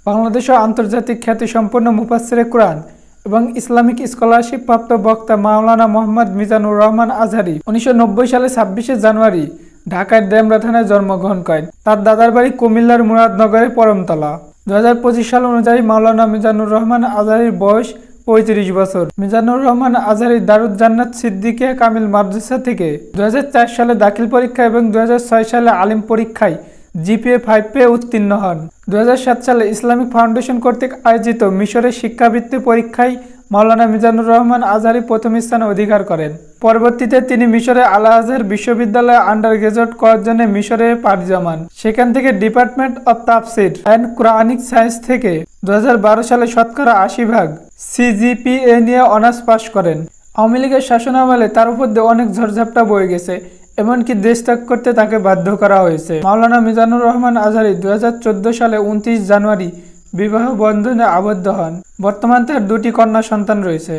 বাংলাদেশ ও আন্তর্জাতিক খ্যাতিসম্পন্ন মুফাসসিরে কুরআন এবং ইসলামিক স্কলারশিপ প্রাপ্ত বক্তা মাওলানা মোহাম্মদ মিজানুর রহমান আজহারী 1990 সালে 26শে জানুয়ারি ঢাকার ডেমরা থানায় জন্মগ্রহণ করেন। তার দাদার বাড়ি কুমিল্লার মুরাদনগরের পরমতলা। 2025 সাল অনুযায়ী মাওলানা মিজানুর রহমান আজহারীর বয়স 35 বছর। মিজানুর রহমান আজহারী দারুদ জান্নাত সিদ্দিকিয়া কামিল মাদ্রাসা থেকে 2004 সালে দাখিল পরীক্ষা এবং 2006 সালে আলিম পরীক্ষায় জিপিএ 5 পেয়ে উত্তীর্ণ হন। 2007 সালে ইসলামিক ফাউন্ডেশন কর্তৃক আয়োজিত মিশরের শিক্ষাবৃত্তি পরীক্ষায় মাওলানা মিজানুর রহমান আজহারী প্রথম স্থান অধিকার করেন। পরবর্তীতে তিনি মিশরের আল আজহার বিশ্ববিদ্যালয়ে আন্ডার গ্রাজুয়েট করার জন্য মিশরে পাড়ি জমান। সেখান থেকে ডিপার্টমেন্ট অব তাফসির অ্যান্ড কুরআনিক সায়েন্স থেকে 2012 সালে শতকরা 80% সিজিপিএ নিয়ে অনার্স পাশ করেন। আওয়ামী লীগের শাসনামলে তার উপর দিয়ে অনেক ঝড়ঝাপটা বয়ে গেছে, এমনকি দেশ ত্যাগ করতে তাকে বাধ্য করা হয়েছে। মাওলানা মিজানুর রহমান আজহারী 2014 সালে 29 জানুয়ারি বিবাহ বন্ধনে আবদ্ধ হন। বর্তমানে তার 2টি কন্যা সন্তান রয়েছে।